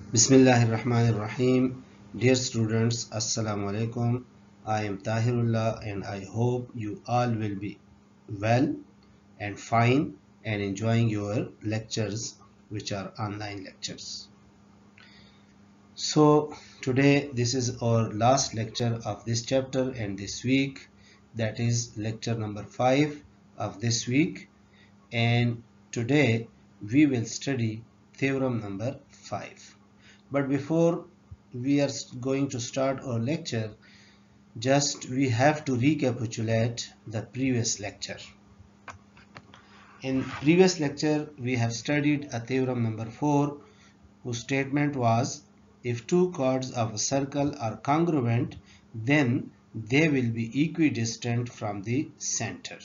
Bismillahirrahmanirrahim. Dear students, Assalamu alaikum. I am Tahirullah and I hope you all will be well and fine and enjoying your lectures, which are online lectures. So today this is our last lecture of this chapter and this week, that is lecture number 5 of this week, and today we will study theorem number 5. But before we are going to start our lecture, just we have to recapitulate the previous lecture. In previous lecture, we have studied a theorem number 4, whose statement was, if two chords of a circle are congruent, then they will be equidistant from the center.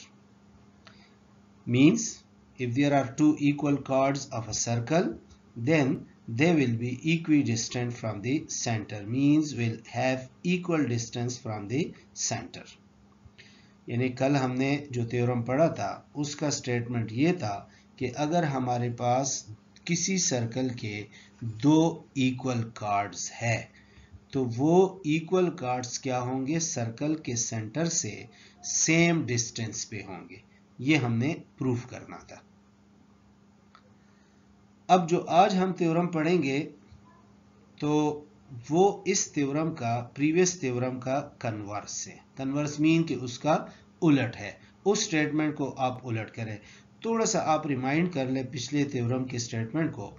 Means, if there are two equal chords of a circle, then they will be equidistant from the center, means will have equal distance from the center. यानी कल हमने जो theorem पढ़ा था उसका statement ये था कि अगर हमारे पास किसी सर्कल के दो इक्वल कार्ड्स है तो वो इक्वल कार्ड्स क्या होंगे, सर्कल के सेंटर से सेम डिस्टेंस पे होंगे. ये हमने प्रूफ करना था. अब जो आज हम थ्योरम पढ़ेंगे तो वो इस थ्योरम का प्रीवियस थ्योरम का कन्वर्स है. कन्वर्स मीन कि उसका उलट है. उस स्टेटमेंट को आप उलट करें. थोड़ा सा आप रिमाइंड कर ले पिछले थ्योरम के स्टेटमेंट को.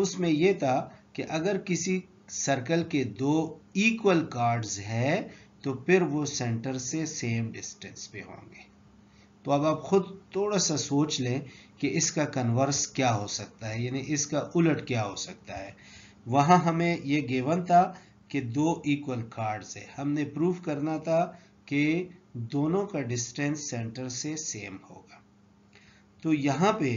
उसमें यह था कि अगर किसी सर्कल के दो इक्वल कार्ड्स है तो फिर वो सेंटर से सेम डिस्टेंस पे होंगे. तो अब आप खुद थोड़ा सा सोच लें कि इसका कन्वर्स क्या हो सकता है, यानी इसका उलट क्या हो सकता है. वहां हमें ये गिवन था कि दो इक्वल कार्ड्स है. हमने प्रूफ करना था कि दोनों का डिस्टेंस सेंटर से सेम होगा. तो यहाँ पे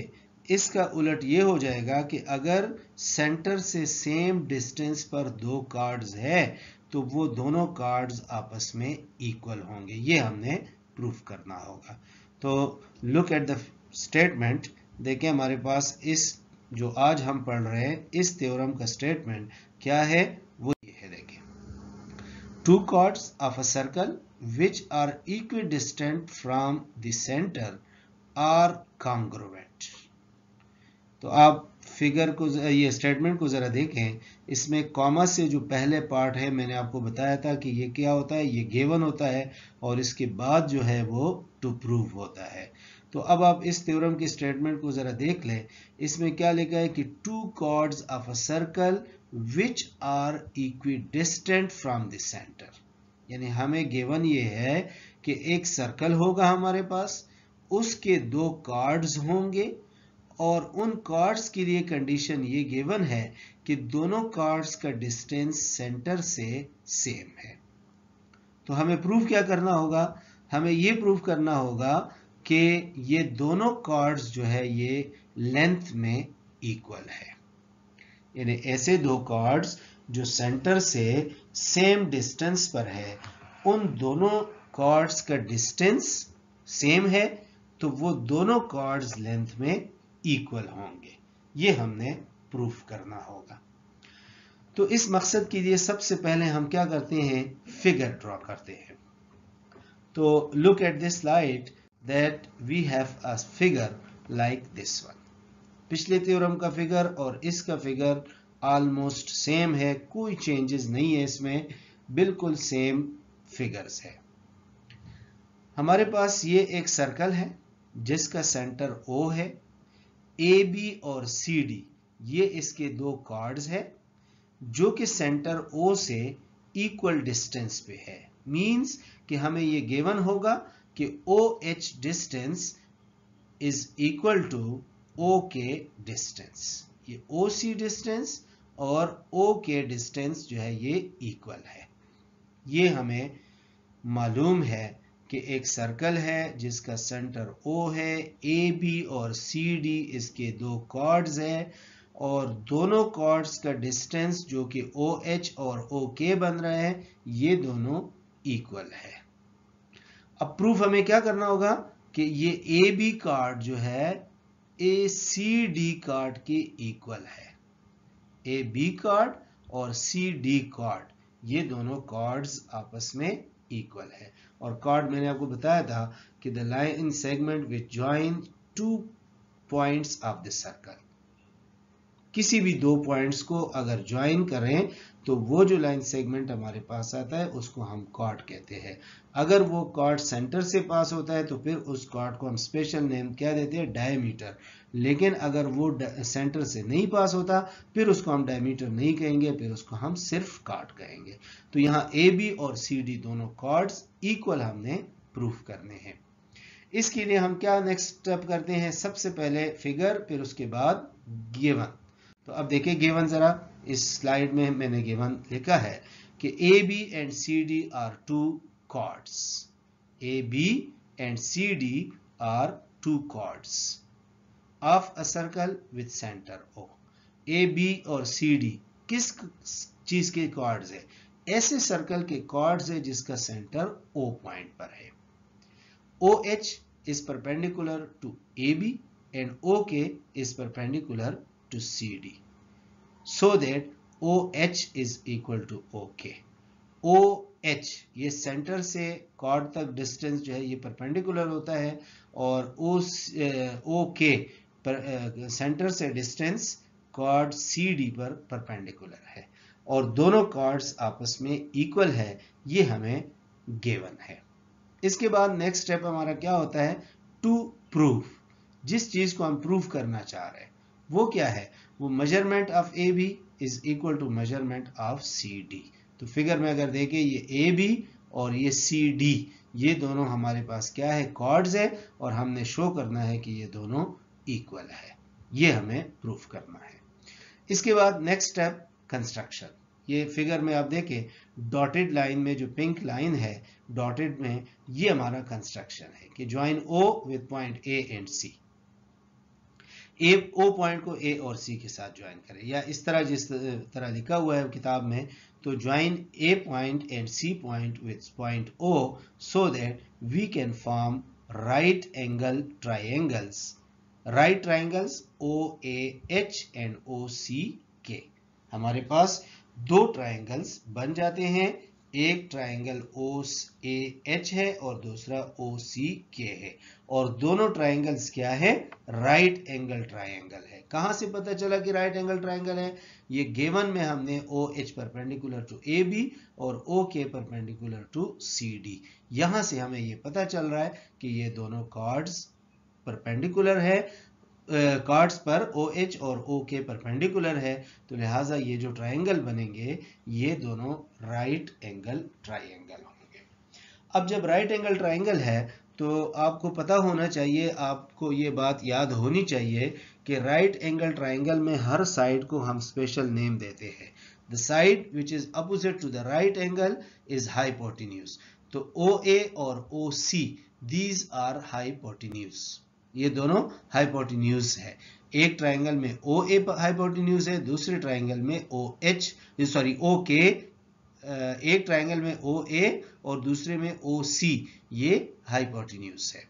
इसका उलट ये हो जाएगा कि अगर सेंटर से सेम डिस्टेंस पर दो कार्ड्स है तो वो दोनों कार्ड्स आपस में इक्वल होंगे. ये हमने प्रूफ करना होगा. तो लुक एट द स्टेटमेंट. देखें हमारे पास इस जो आज हम पढ़ रहे हैं इस थ्योरम का स्टेटमेंट क्या है, वो ये है. देखिए, to chords of a circle which are equidistant from the center are congruent. तो आप फिगर को, ये स्टेटमेंट को जरा देखें. इसमें कॉमा से जो पहले पार्ट है मैंने आपको बताया था कि ये क्या होता है, ये गिवन होता है और इसके बाद जो है वो टू प्रूव होता है. तो अब आप इस थ्योरम की स्टेटमेंट को जरा देख लें. इसमें क्या लिखा है कि two chords of a circle which are equidistant from the centre. यानी हमें गिवन ये है कि एक सर्कल होगा हमारे पास, उसके दो कार्ड्स होंगे और उन कार्ड्स के लिए कंडीशन ये गिवन है कि दोनों कार्ड्स का डिस्टेंस सेंटर से सेम है. तो हमें प्रूफ क्या करना होगा, हमें ये प्रूफ करना होगा कि ये दोनों कार्ड्स जो है ये लेंथ में इक्वल है. यानी ऐसे दो कार्ड्स जो सेंटर से सेम डिस्टेंस पर है, उन दोनों कार्ड्स का डिस्टेंस सेम है तो वो दोनों कार्ड्स लेंथ में इक्वल होंगे. ये हमने प्रूफ करना होगा. तो इस मकसद के लिए सबसे पहले हम क्या करते हैं, फिगर ड्रॉ करते हैं. तो look at this slide that we have a figure like this one. पिछले थ्योरम का फिगर और इसका फिगर ऑलमोस्ट सेम है, कोई चेंजेस नहीं है इसमें, बिल्कुल सेम फिगर्स है. हमारे पास ये एक सर्कल है जिसका सेंटर O है. AB और CD ये इसके दो कार्ड्स है जो कि सेंटर O से इक्वल डिस्टेंस पे है. मींस कि हमें ये गिवन होगा कि OH distance is equal to O K distance. ये OC डिस्टेंस और O के डिस्टेंस जो है ये इक्वल है. ये हमें मालूम है कि एक सर्कल है जिसका सेंटर O है, AB और CD इसके दो कार्ड्स है और दोनों कार्ड्स का डिस्टेंस जो कि OH और OK बन रहा है, ये दोनों इक्वल है. अब प्रूफ हमें क्या करना होगा कि ये AB कार्ड जो है ACD कार्ड के इक्वल है. AB कार्ड और सी डी कॉर्ड, ये दोनों कॉर्ड्स आपस में इक्वल है। और कॉर्ड मैंने आपको बताया था कि the line segment which join two points of the circle, किसी भी दो पॉइंट्स को अगर ज्वाइन करें तो वो जो लाइन सेगमेंट हमारे पास आता है उसको हम कॉर्ड कहते हैं। अगर वो कॉर्ड सेंटर से पास होता है तो फिर उस कॉर्ड को हम स्पेशल नेम क्या देते हैं, डायमीटर। लेकिन अगर वो सेंटर से नहीं पास होता फिर उसको हम डायमीटर नहीं कहेंगे, फिर उसको हम सिर्फ कॉर्ड कहेंगे। तो यहाँ ए बी और सी डी दोनों कॉर्ड्स इक्वल हमने प्रूफ करने हैं। इसके लिए हम क्या नेक्स्ट स्टेप करते हैं, सबसे पहले फिगर, फिर उसके बाद गिवन। तो अब देखिए गिवन जरा, इस स्लाइड में मैंने गिवन लिखा है कि A B and C D are two chords, A B and C D are two chords of a circle with centre O. A B और सी डी किस चीज के कॉर्ड्स है, ऐसे सर्कल के कॉर्ड्स है जिसका सेंटर ओ पॉइंट पर है। O H is perpendicular to AB and OK is perpendicular to CD, so that OH is equal to OK. OH ये सेंटर से कॉर्ड तक डिस्टेंस जो है ये परपेंडिकुलर होता है, और OK पर सेंटर से डिस्टेंस कॉर्ड CD पर परपेंडिकुलर है, और दोनों कॉर्ड्स आपस में इक्वल है, ये हमें गिवन है। इसके बाद नेक्स्ट स्टेप हमारा क्या होता है, टू प्रूफ। जिस चीज को हम प्रूफ करना चाह रहे हैं वो क्या है, वो measurement of A B is equal to measurement of C D. तो फिगर में अगर देखें ये ए बी और ये सी डी, ये दोनों हमारे पास क्या है, कॉर्ड्स है, और हमने शो करना है कि ये दोनों इक्वल है, ये हमें प्रूफ करना है। इसके बाद नेक्स्ट स्टेप कंस्ट्रक्शन। ये फिगर में आप देखें डॉटेड लाइन में जो पिंक लाइन है डॉटेड में, ये हमारा कंस्ट्रक्शन है कि join O with point A and C. A O point को ए और सी के साथ ज्वाइन करें, या इस तरह जिस तरह लिखा हुआ है किताब में, तो join A point and C point with point O so that we can form right angle triangles, right triangles O A H and O C K. हमारे पास दो ट्राइंगल्स बन जाते हैं, एक ट्राइंगल ओ ए एच है और दूसरा ओ C के है, और दोनों ट्राइंगल्स क्या है, राइट एंगल ट्राइंगल है। कहां से पता चला कि राइट एंगल ट्राइंगल है, ये गिवन में हमने O H perpendicular to A B और ओ के परपेंडिकुलर टू सी डी, यहां से हमें ये पता चल रहा है कि ये दोनों कॉर्ड्स परपेंडिकुलर है, कॉर्ड्स पर OH और OK परपेंडिकुलर है, तो लिहाजा ये जो ट्राइंगल बनेंगे ये दोनों राइट एंगल ट्राइंगल होंगे। अब जब राइट एंगल ट्राइंगल है तो आपको पता होना चाहिए, आपको ये बात याद होनी चाहिए कि राइट एंगल ट्राइंगल में हर साइड को हम स्पेशल नेम देते हैं। The side which is opposite to the right angle is hypotenuse. तो OA और OC दीज आर हाइपोटेन्यूज, ये दोनों हाइपोटेन्यूज है। एक ट्राइंगल में OA हाइपोटेन्यूज है, दूसरे ट्राइंगल में OK, एक ट्राइंगल में OA और दूसरे में OC, ये हाइपोटेन्यूज है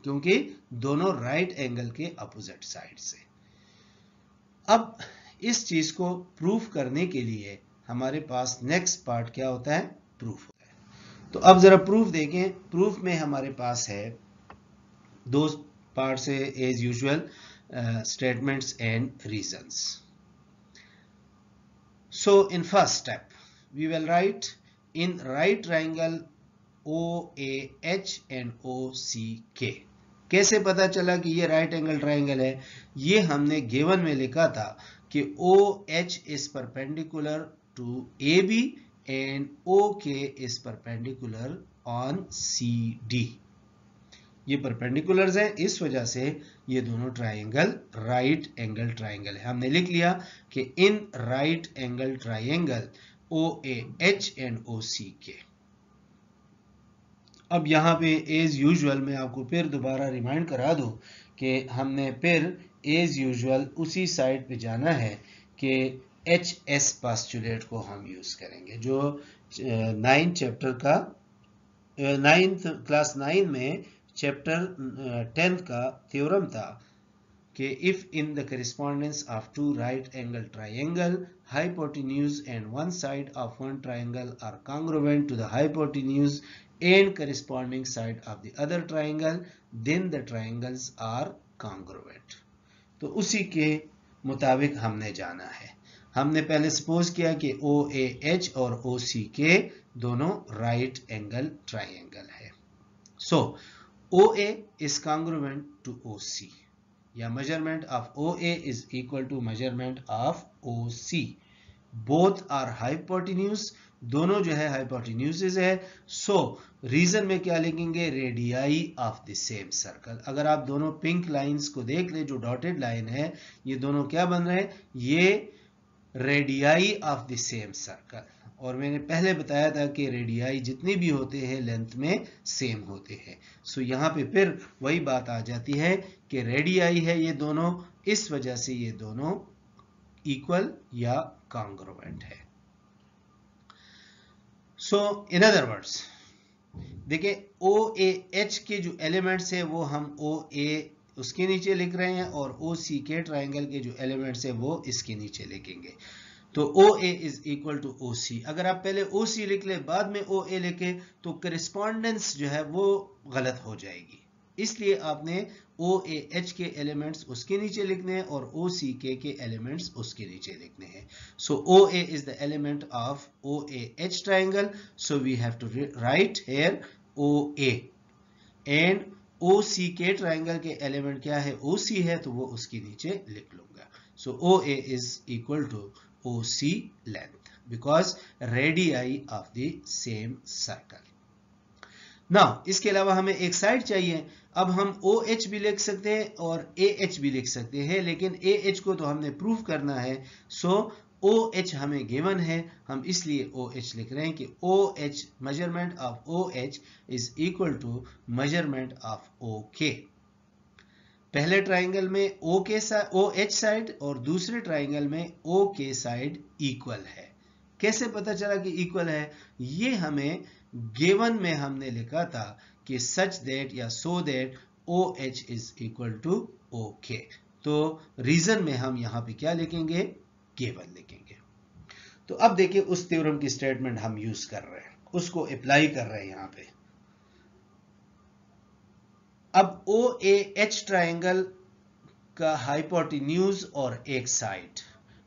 क्योंकि दोनों राइट एंगल के अपोजिट साइड से। अब इस चीज को प्रूफ करने के लिए हमारे पास नेक्स्ट पार्ट क्या होता है, प्रूफ होता है। तो अब जरा प्रूफ देखें। प्रूफ में हमारे पास है दो पार्ट्स है, as usual statements and reasons. So in first step we will write in right triangle OAH and OCK। कैसे पता चला कि ये राइट एंगल ट्राइंगल है, ये हमने गिवन में लिखा था कि OH is perpendicular to AB and OK is perpendicular on CD। ये परपेंडिकुलर्स हैं, इस वजह से ये दोनों ट्राइंगल राइट एंगल ट्राइंगल है। हमने लिख लिया कि in right angle triangle OAH and OCK। अब यहाँ पे एज यूजुअल मैं आपको फिर दोबारा रिमाइंड करा दूं कि हमने फिर एज यूजुअल उसी साइड पे जाना है कि HS पोस्टुलेट को हम यूज करेंगे, जो 9th चैप्टर का 9th क्लास 9 में चैप्टर 10th का थ्योरम था। कि if in the correspondence of two right angle triangle hypotenuse and one side of one triangle are congruent to the hypotenuse and corresponding side of the other triangle, then the triangles are congruent. तो उसी के मुताबिक हमने जाना है। हमने पहले suppose किया कि OAH और OCK दोनों राइट एंगल ट्राइंगल है। सो OA is congruent to OC, या measurement of OA is equal to measurement of OC. Both are hypotenuse, दोनों जो है hypotenuses है। सो रीजन में क्या लिखेंगे, radii of the same circle. अगर आप दोनों पिंक लाइंस को देख ले, जो डॉटेड लाइन है, ये दोनों क्या बन रहे हैं, ये radii of the same circle. और मैंने पहले बताया था कि रेडियाई जितने भी होते हैं लेंथ में सेम होते हैं। सो यहाँ पे फिर वही बात आ जाती है कि रेडियाई है ये दोनों, इस वजह से ये दोनों इक्वल या कॉन्ग्रुएंट है। सो इन अदर वर्ड्स देखिए, OAH के जो एलिमेंट्स है वो हम OA उसके नीचे लिख रहे हैं, और OC के ट्राइंगल के जो एलिमेंट्स है वो इसके नीचे लिखेंगे। तो OA is equal to OC। अगर आप पहले OC लिख ले बाद में OA लिखे तो करेस्पॉन्डेंस जो है वो गलत हो जाएगी, इसलिए आपने OAH के एलिमेंट्स उसके नीचे लिखने हैं और OCK के एलिमेंट्स उसके नीचे लिखने हैं। So OA is the element of OAH triangle, so we have to write here OA, and OCK triangle के एलिमेंट क्या है, OC है, तो वो उसके नीचे लिख लूंगा। So OA is equal to OC length because radii of the same circle. Now इसके अलावा हमें एक साइड चाहिए। अब हम OH भी लिख सकते हैं और AH भी लिख सकते हैं, लेकिन AH को तो हमने प्रूव करना है। सो OH हमें गिवन है, हम इसलिए OH लिख रहे हैं कि OH measurement of OH is equal to measurement of OK। पहले ट्राइंगल में OH साइड और दूसरे ट्राइंगल में OK साइड इक्वल है। कैसे पता चला कि इक्वल है, ये हमें गिवन में हमने लिखा था कि सच दैट या so that OH is equal to OK। तो रीजन में हम यहां पे क्या लिखेंगे, गिवन लिखेंगे। तो अब देखिए उस थ्योरम की स्टेटमेंट हम यूज कर रहे हैं, उसको अप्लाई कर रहे हैं यहां पे। अब OAH ट्राइंगल का हाइपोटेन्यूज और एक साइड,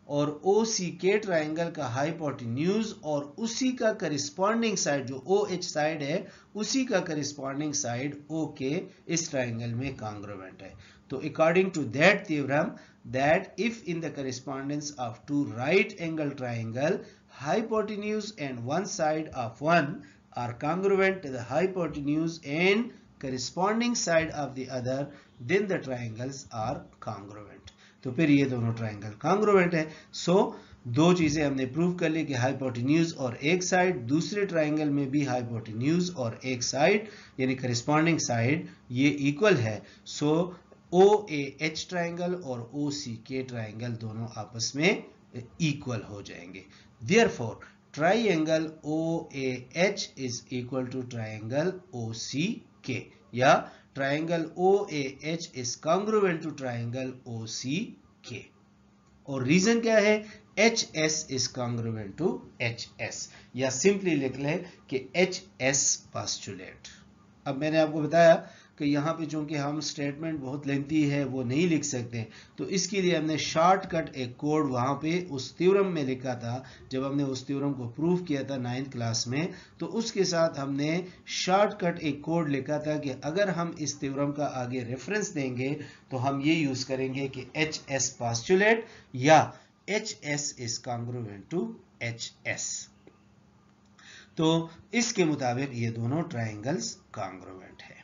और OCK ट्राइंगल का हाइपोटेन्यूज और उसी का करिस्पॉन्डिंग साइड, जो OH साइड है उसी का करिस्पॉन्डिंग साइड OK इस ट्राइंगल में कॉन्ग्रुएंट है। तो according to that theorem, that if in the correspondence of two right angle triangle hypotenuse and one side of one are congruent to the hypotenuse and corresponding side of the other, then the triangles are congruent. तो फिर ये दोनों triangle congruent है। सो दो चीजें हमने prove कर ली कि हाइपोटेन्यूज और एक साइड, दूसरे ट्राइंगल में भी हाइपोटेन्यूज और एक साइड यानी करिस्पॉन्डिंग साइड ये इक्वल है। सो OAH ट्राइंगल और OCK ट्राइंगल दोनों आपस में इक्वल हो जाएंगे। Therefore, triangle OAH is equal to triangle OCK, या triangle OAH is congruent to triangle OCK। और रीजन क्या है, HS is congruent to HS, या सिंपली लिख ले कि HS postulate। अब मैंने आपको बताया कि यहाँ पे चूंकि हम स्टेटमेंट बहुत लेंथी है वो नहीं लिख सकते, तो इसके लिए हमने शॉर्टकट एक कोड वहाँ पे उस थ्योरम में लिखा था। जब हमने उस थ्योरम को प्रूव किया था 9th क्लास में, तो उसके साथ हमने शॉर्टकट एक कोड लिखा था कि अगर हम इस थ्योरम का आगे रेफरेंस देंगे तो हम ये यूज करेंगे कि HS पोस्टुलेट या HS is congruent to HS। तो इसके मुताबिक ये दोनों ट्राइंगल्स कॉन्ग्रुएंट है।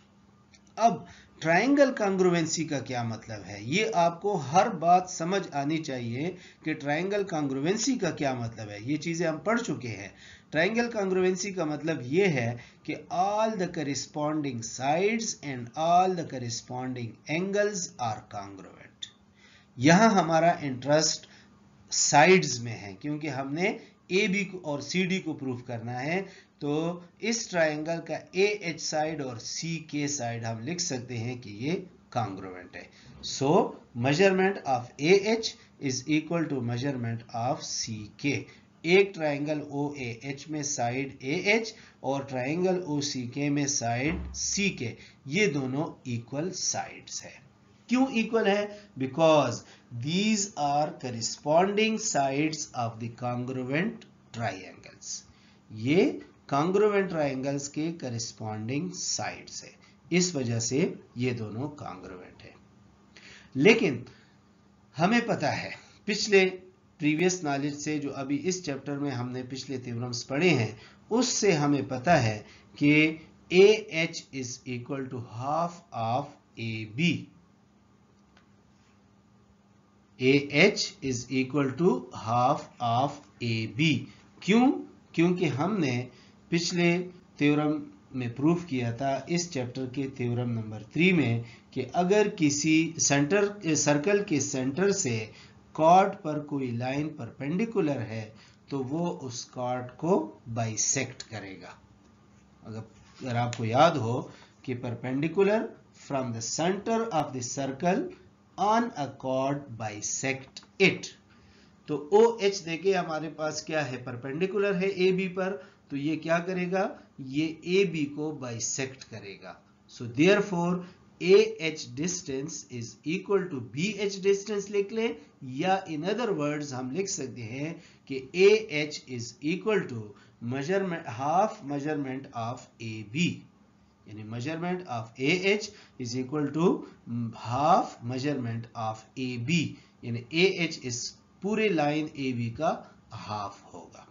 अब ट्राइंगल कॉन्ग्रुएंसी का क्या मतलब है, ये आपको हर बात समझ आनी चाहिए कि ट्राइंगल कॉन्ग्रुएंसी का क्या मतलब है। ये चीजें हम पढ़ चुके हैं। ट्राइंगल कॉन्ग्रुएंसी का मतलब ये है कि all the corresponding sides and all the corresponding angles are congruent. यहां हमारा इंटरेस्ट साइड्स में है, क्योंकि हमने AB और CD को प्रूव करना है। तो इस ट्राइंगल का AH साइड और CK साइड हम लिख सकते हैं कि ये कॉन्ग्रुएंट है। So measurement of AH is equal to measurement of CK। एक ट्राइंगल OAH में साइड AH और ट्राइंगल OCK में साइड CK, ये दोनों इक्वल साइड्स है। क्यों इक्वल है? Because these are corresponding sides of the congruent triangles. ये कॉन्ग्रुएंट ट्राइंगल्स के करिस्पॉन्डिंग साइड्स है, इस वजह से ये दोनों कॉन्ग्रुएंट है। लेकिन हमें पता है पिछले प्रीवियस नॉलेज से, जो अभी इस चैप्टर में हमने पिछले थ्योरम्स पढ़े हैं, उससे हमें पता है कि AH is equal to half of AB। AH is equal to half of AB। क्यों? क्योंकि हमने पिछले थ्योरम में प्रूफ किया था, इस चैप्टर के थ्योरम नंबर 3 में, कि अगर किसी सर्कल के सेंटर से कॉर्ड पर कोई लाइन परपेंडिकुलर है तो वो उस कॉर्ड को बाइसेक्ट करेगा। अगर आपको याद हो कि perpendicular from the centre of the circle on a cord bisect it, तो OH देखिए हमारे पास क्या है, परपेंडिकुलर है AB पर, तो ये क्या करेगा, ये AB को बाइसेक्ट करेगा। So therefore AH distance is equal to BH distance लिख लें, या इन अदर वर्ड्स हम लिख सकते हैं कि AH is equal to measurement half measurement of AB, यानी measurement of AH is equal to half measurement of AB, यानी AH इस पूरे लाइन AB का हाफ होगा।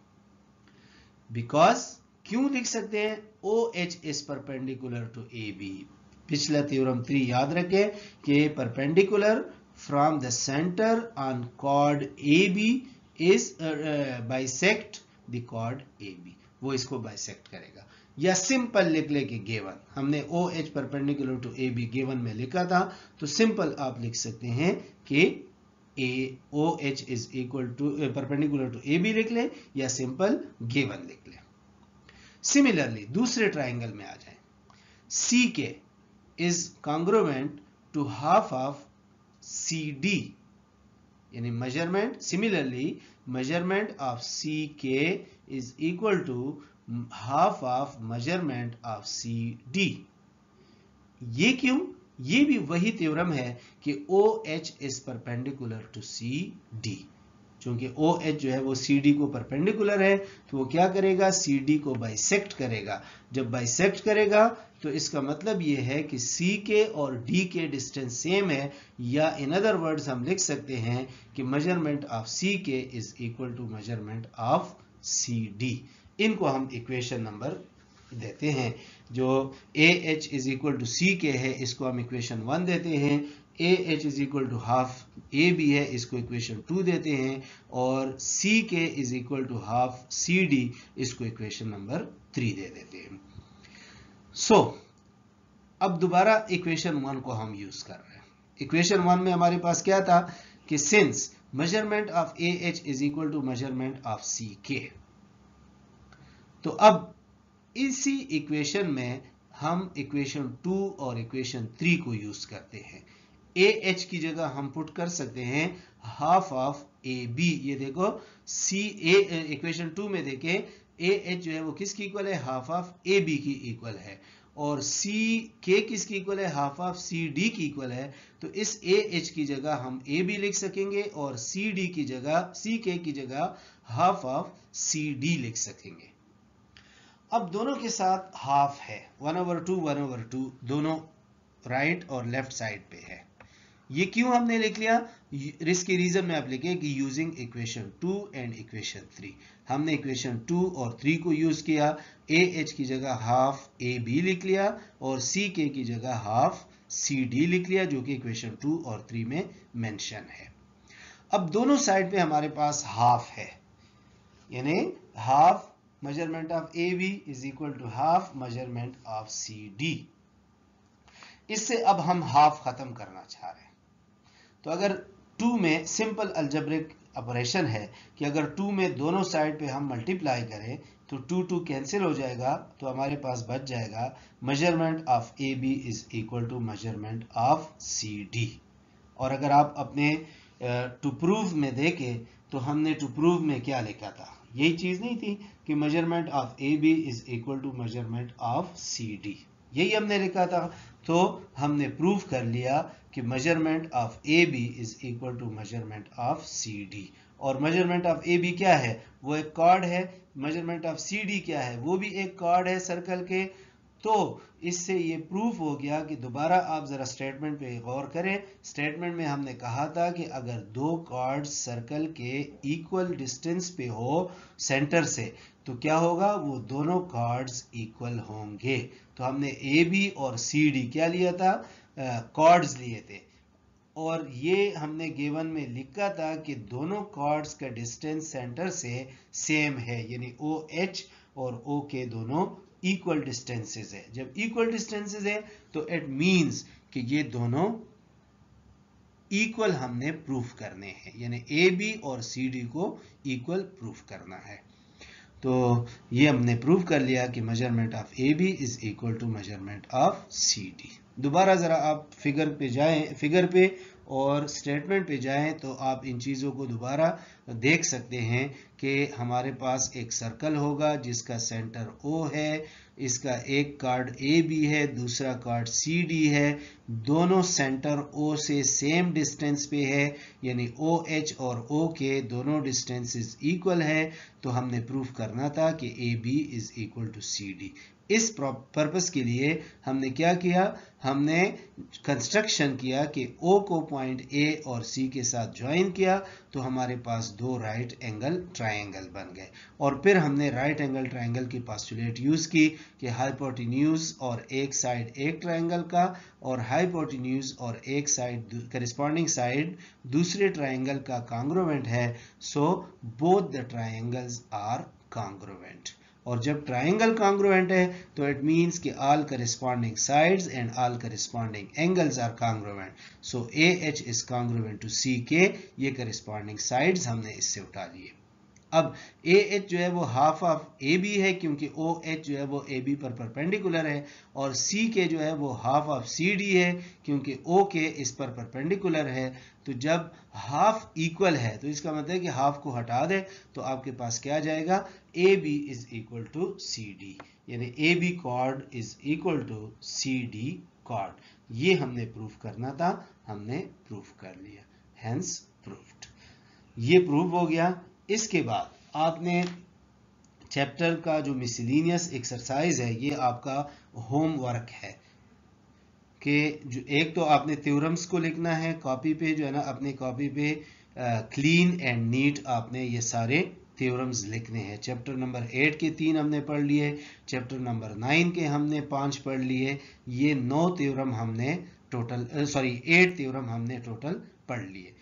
बिकॉज क्यों लिख सकते हैं, OH is perpendicular to AB। पिछला थ्योरम 3 याद रखें कि perpendicular from the centre on chord AB is bisect the chord AB, वो इसको बाइसेक्ट करेगा। या सिंपल लिख ले कि गिवन, हमने OH perpendicular to AB given में लिखा था, तो सिंपल आप लिख सकते हैं कि OH is equal to perpendicular to AB लिख ले, या सिंपल गिवन लिख ले। सिमिलरली दूसरे ट्राइंगल में आ जाएं, CK is congruent to half of CD, यानी measurement, similarly measurement of CK is equal to half of measurement of CD। ये क्यों? ये भी वही थ्योरम है कि OH is perpendicular to CD। क्योंकि OH जो है वो CD को परपेंडिकुलर है, तो वो क्या करेगा, CD को बाइसेक्ट करेगा। जब बाइसेक्ट करेगा तो इसका मतलब ये है कि CK और D के डिस्टेंस सेम है, या इन अदर वर्ड्स हम लिख सकते हैं कि measurement of CK is equal to measurement of CD। इनको हम इक्वेशन नंबर देते हैं। जो AH is equal to CK है, इसको हम इक्वेशन 1 देते हैं। AH is equal to half AB है, इसको इक्वेशन 2 देते हैं, और CK is equal to half CD, इसको इक्वेशन नंबर 3 दे देते हैं। सो अब दोबारा इक्वेशन 1 को हम यूज कर रहे हैं। इक्वेशन 1 में हमारे पास क्या था कि since measurement of AH is equal to measurement of CK, तो अब इसी इक्वेशन में हम इक्वेशन 2 और इक्वेशन 3 को यूज करते हैं। AH की जगह हम पुट कर सकते हैं हाफ ऑफ AB। ये देखो इक्वेशन 2 में देखें AH जो है वो किसकी इक्वल है, हाफ ऑफ AB की इक्वल है, और CK किसकी इक्वल है, हाफ ऑफ CD की इक्वल है। तो इस AH की जगह हम AB लिख सकेंगे, और CD की जगह CK की जगह हाफ ऑफ CD लिख सकेंगे। अब दोनों के साथ हाफ है, 1/2 1/2, दोनों राइट और लेफ्ट साइड पे है। ये क्यों हमने लिख लिया, इसके रीजन में आप लिखे कि यूजिंग इक्वेशन 2 एंड इक्वेशन 3। हमने इक्वेशन 2 और 3 को यूज किया, AH की जगह हाफ AB लिख लिया, और CK की जगह हाफ CD लिख लिया, जो कि इक्वेशन 2 और 3 में मेंशन है। अब दोनों साइड पे हमारे पास हाफ है, यानी half measurement of AB is equal to half measurement of CD। इससे अब हम हाफ खत्म करना चाह रहे हैं, तो अगर 2 में सिंपल अलजेब्रिक ऑपरेशन है कि अगर 2 में दोनों साइड पे हम मल्टीप्लाई करें तो 2 कैंसिल हो जाएगा, तो हमारे पास बच जाएगा measurement of A B is equal to measurement of C D. और अगर आप अपने टू प्रूव में देखें तो हमने टू प्रूव में क्या लिखा था, यही चीज नहीं थी कि measurement of A B is equal to measurement of C D, यही हमने लिखा था। तो हमने प्रूव कर लिया कि measurement of A B is equal to measurement of C D. और मेजरमेंट ऑफ ए बी क्या है, वो एक कॉर्ड है। मेजरमेंट ऑफ सी डी क्या है, वो भी एक कॉर्ड है सर्कल के। तो इससे ये प्रूफ हो गया कि दोबारा आप जरा स्टेटमेंट पे गौर करें। स्टेटमेंट में हमने कहा था कि अगर दो कॉर्ड सर्कल के इक्वल डिस्टेंस पे हो सेंटर से तो क्या होगा, वो दोनों कॉर्ड्स इक्वल होंगे। तो हमने ए बी और सी डी क्या लिया था, कॉर्ड्स लिए थे। और ये हमने गिवन में लिखा था कि दोनों कॉर्ड्स का डिस्टेंस सेंटर से सेम है, यानी ओ एच और ओ के दोनों इक्वल डिस्टेंसेस है। जब इक्वल डिस्टेंसेस है तो इट मींस कि ये दोनों इक्वल हमने प्रूफ करने हैं, यानी ए बी और सी डी को इक्वल प्रूफ करना है। तो ये हमने प्रूव कर लिया कि measurement of A B is equal to measurement of C D. दोबारा जरा आप फिगर पे जाएं, फिगर पे और स्टेटमेंट पे जाएं तो आप इन चीज़ों को दोबारा देख सकते हैं कि हमारे पास एक सर्कल होगा जिसका सेंटर O है, इसका एक कार्ड ए बी है, दूसरा कार्ड सी डी है, दोनों सेंटर O से सेम डिस्टेंस पे है, यानी ओ एच और O के दोनों डिस्टेंसेस इक्वल है। तो हमने प्रूफ करना था कि A B is equal to C D. इस पर्पस के लिए हमने क्या किया, हमने कंस्ट्रक्शन किया कि O को पॉइंट A और C के साथ ज्वाइन किया तो हमारे पास दो राइट एंगल ट्रायंगल बन गए। और फिर हमने राइट एंगल ट्रायंगल की पोस्टुलेट यूज की कि हाइपोटेन्यूज और एक साइड एक ट्रायंगल का और हाइपोटेन्यूज और एक साइड करिस्पॉन्डिंग साइड दूसरे ट्रायंगल का कॉन्ग्रुएंट है। So both the triangles are congruent. और जब ट्रायंगल कॉन्ग्रुएंट है तो इट मींस कि all corresponding sides and all corresponding angles are congruent. So A H is congruent to C K, ये corresponding sides हमने इससे उठा लिए। अब ए एच जो है वो हाफ ऑफ ए बी है क्योंकि ओ एच जो है वो ए बी पर परपेंडिकुलर है, और सी के जो है वो हाफ ऑफ सी डी है क्योंकि ओ के इस पर परपेंडिकुलर है। तो जब हाफ इक्वल है तो इसका मतलब है कि हाफ को हटा दे तो आपके पास क्या आ जाएगा, A B is equal to C D, यानी A B chord is equal to C D chord. ये हमने प्रूफ करना था, हमने प्रूफ कर लिया, हेंस प्रूफ्ड। ये प्रूफ हो गया। इसके बाद आपने चैप्टर का जो मिसलिनियस एक्सरसाइज है, ये आपका होमवर्क है कि जो एक तो आपने थ्योरम्स को लिखना है कॉपी पे, जो है ना अपने कॉपी पे क्लीन एंड नीट आपने ये सारे थ्योरम्स लिखने हैं। चैप्टर नंबर 8 के 3 हमने पढ़ लिए, चैप्टर नंबर 9 के हमने 5 पढ़ लिए, ये 9 थ्योरम हमने टोटल 8 थ्योरम हमने टोटल पढ़ लिए।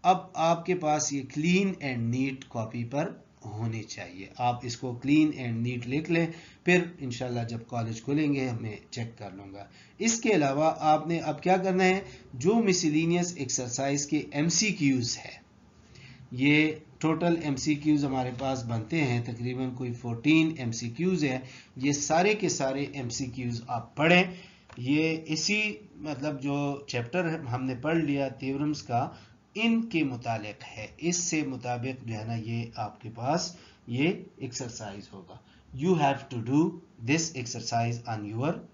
अब आपके पास ये क्लीन एंड नीट कॉपी पर होने चाहिए, आप इसको क्लीन एंड नीट लिख लें, फिर इंशाल्लाह जब कॉलेज खुलेंगे मैं चेक कर लूँगा। इसके अलावा आपने अब क्या करना है, जो मिसलिनियस एक्सरसाइज के MCQs है, ये टोटल MCQs हमारे पास बनते हैं तकरीबन कोई 14 MCQs है। ये सारे के सारे MCQs आप पढ़ें। ये इसी मतलब जो चैप्टर हमने पढ़ लिया थ्योरम्स का, इनके मुतालिक है, इससे मुताबिक जो है ना ये आपके पास ये एक्सरसाइज होगा। You have to do this exercise on your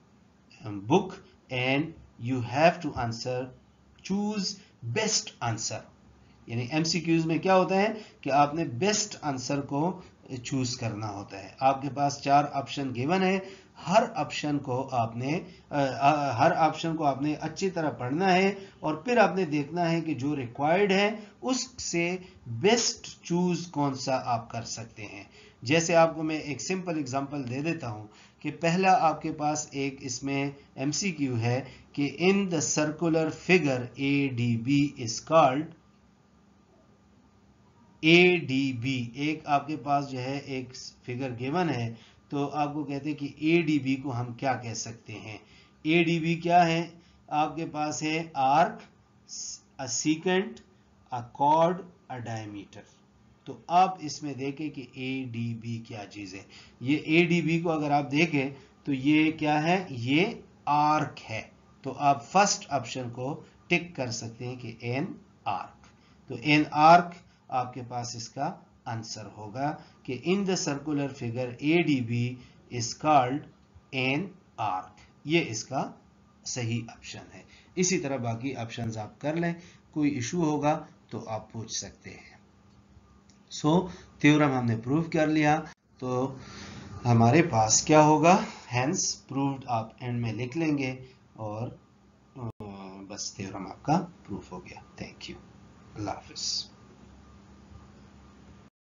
book and you have to answer, choose best answer. यानी MCQs में क्या होता है कि आपने बेस्ट आंसर को चूज करना होता है। आपके पास 4 ऑप्शन गिवन है, हर ऑप्शन को आपने अच्छी तरह पढ़ना है और फिर आपने देखना है कि जो रिक्वायर्ड है उससे बेस्ट चूज कौन सा आप कर सकते हैं। जैसे आपको मैं एक सिंपल एग्जांपल दे देता हूं कि पहला आपके पास एक इसमें MCQ है कि in the circular figure ADB is called ADB। एक आपके पास जो है एक फिगर गिवन है तो आपको कहते हैं कि ADB को हम क्या कह सकते हैं। ADB क्या है, आपके पास है arc, a secant, a cord a diameter. तो आप इसमें देखें कि ADB क्या चीज है। ये ADB को अगर आप देखें तो ये क्या है, ये आर्क है। तो आप फर्स्ट ऑप्शन को टिक कर सकते हैं कि एन आर्क। तो एन आर्क आपके पास इसका आंसर होगा कि in the circular figure ADB is called an arc. ये इसका सही ऑप्शन है। इसी तरह बाकी ऑप्शंस आप कर लें, कोई इशू होगा तो आप पूछ सकते हैं। सो थ्योरम हमने प्रूव कर लिया, तो हमारे पास क्या होगा, हेंस प्रूव्ड आप एंड में लिख लेंगे और बस थ्योरम आपका प्रूफ हो गया। Thank you, Allah Hafiz.